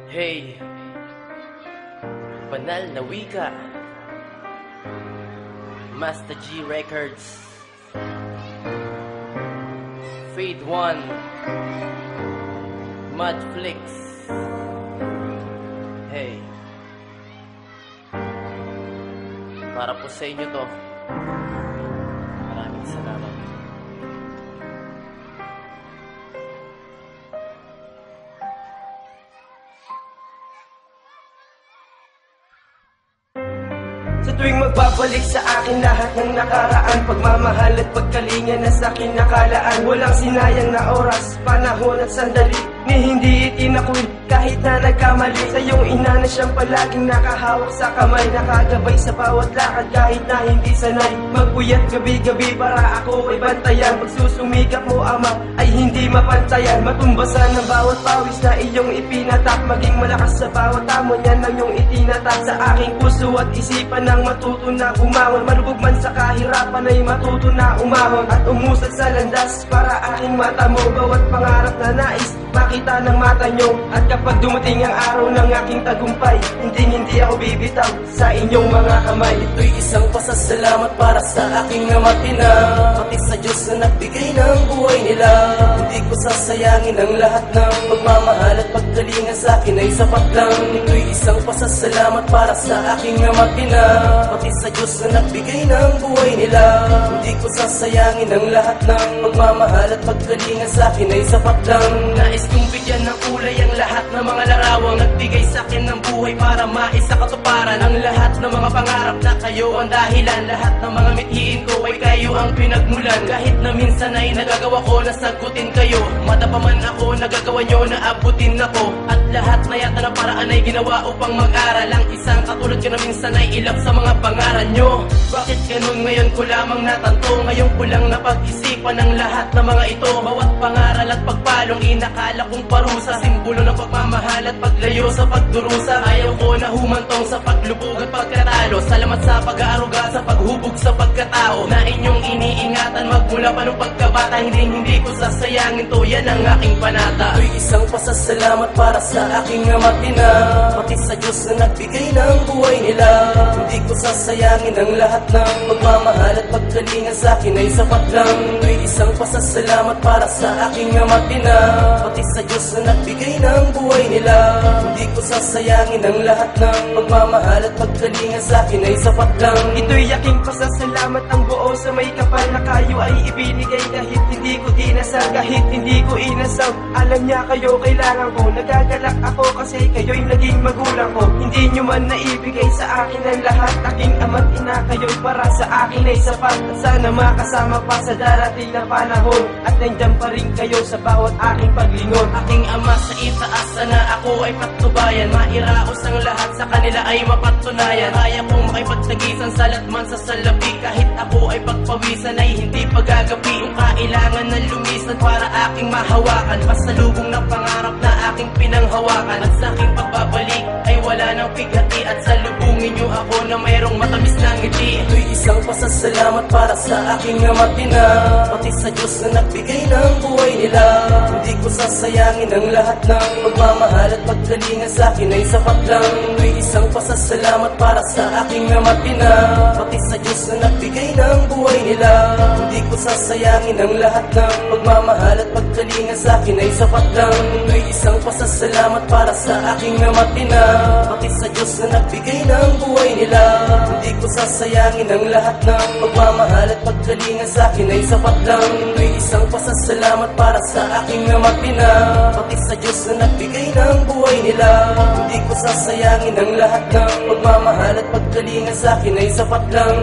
Hey, banal na wika. Master G Records, Fade 1, Madflix. Hey, para po sa inyo to. Maraming salamat. Sa tuwing magbabalik sa akin lahat ng nakaraan, pagmamahal at pagkalinga na sa akin nakalaan. Walang sinayang na oras, panahon at sandali, ni hindi itinakwil kahit na nagkamali. Sa iyong ina na siyang palaging nakahawak sa kamay, nakagabay sa bawat lakad kahit na hindi sanay. Magpuyat gabi-gabi para ako ay bantayan, pagsusumikap mo ama ay hindi mapantayan. Matumbasan ng bawat pawis na iyong ipinatak, maging malakas sa bawat hamon, yan ang iyong itinatak sa aking puso at isipan ng matuto na bumangon. Marubog man sa kahirapan ay matuto na umahon at umusad sa landas para aking mata mo. Bawat pangarap na nais makita ng mata nyo, at kapag dumating ang araw ng aking tagumpay, hindi ako bibitaw sa inyong mga kamay. Ito'y isang pasasalamat para sa aking amatina, pati sa Diyos na nagbigay ng buhay nila. Hindi ko sasayangin ang lahat ng pagmamahal at pagkalinga sa akin ay sapat lang. Ito'y isang pasasalamat para sa aking amatina, pati sa Diyos na nagbigay ng buhay nila. Hindi ko sasayangin ang lahat ng pagmamahal at pagkalinga sa akin ay sapat lang. Nais kong bigyan ng kulay ang lahat ng mga larawang nagbigay sa akin ng buhay para maisakatuparan ang lahat ng mga pangarap na kayo ang dahilan. Lahat ng mga mithiin ko ay kayo ang pinagmulan. Kahit na minsan ay nagagawa ko na sagutin kayo, madapa man ako nagagawa nyo na abutin ako. At lahat na yata na paraan ay ginawa upang mag-aral. Ang isang katulad ko na minsan ay ilap sa mga pangaran nyo. Bakit ganun ngayon ko lamang natanto? Ngayon ko lang napag-isipan ang lahat ng mga ito. Bawat pangaral at pagpalong inakala kong parusa, simbolo ng pagmamahal at paglayo sa pagdurusa. Ayaw ko na humantong sa paglubog at pagkatalo. Salamat sa pag-aaruga, sa paghubog sa pagkatao na inyong iniingatan magmula pa nung pagkabata. Hindi ko sasayangin to, yan ang aking panata. Ito'y isang pasasalamat para sa aking amatina, pati sa Diyos na nagbigay ng buhay nila. Hindi ko sasayangin ang lahat ng pagmamahal at pagkalinga sa akin ay sapat lang. Ito'y isang pasasalamat para sa aking amatina, pati sa Diyos na nagbigay ng buhay nila. Hindi ko sasayangin ang lahat ng pagmamahal at pagkalinga sa akin ay sapat lang. Ito'y aking pasasalamat ang buo sa may kapal na kayo ay ibinigay. Kahit hindi ko inasal, kahit hindi ko inasam, alam niya kayo kailangan ko. Nagagalak ako kasi kayo'y naging magulang ko. Hindi nyo man naibigay sa akin ang lahat, aking ama't ina kayo'y para sa akin ay sapat. At sana makasama pa sa darating na panahon, at nandyan pa rin kayo sa bawat aking paglingon. Aking ama sa itaas, sana ako ay patnubayan, mairaos ang lahat sa kanila ay mapatunayan. Kaya kong makipagtagisan sa latman sa salapi, kahit ako ay pagpawisan ay hindi pagagapi. Kung kailangan na lumisan para aking mahawakan, pasalubong ng pangarap na aking pinanghawakan. At sa aking pagbabalik ay wala nang pighati, at salubungin nyo ako na mayroong matamis na ngiti. Ito'y isang pasasalamat para sa aking amatina, pati sa Diyos na nagbigay ng buhay nila. Hindi ko sasayangin ang lahat ng pagmamahal at pagkalinga sa akin ay sapat lang. Ito'y isang pasasalamat para sa aking amatina, pati sa Diyos na nagbigay ng buhay nila. Hindi ko sasayangin ang lahat ng pagmamahal at pagkalinga sa akin ay sapat lang. Ito'y isang pasasalamat para sa aking amatina, pati sa Diyos na nagbigay ng buhay nila. Hindi ko sasayangin ang lahat ng pagmamahal at pagkalinga sa akin ay sapat lang. Ito'y isang pasasalamat para sa aking amatina, pati sa Diyos na nagbigay ng buhay nila. Hindi ko sasayangin ang lahat ng pagmamahal at pagkalinga sa akin ay sapat lang.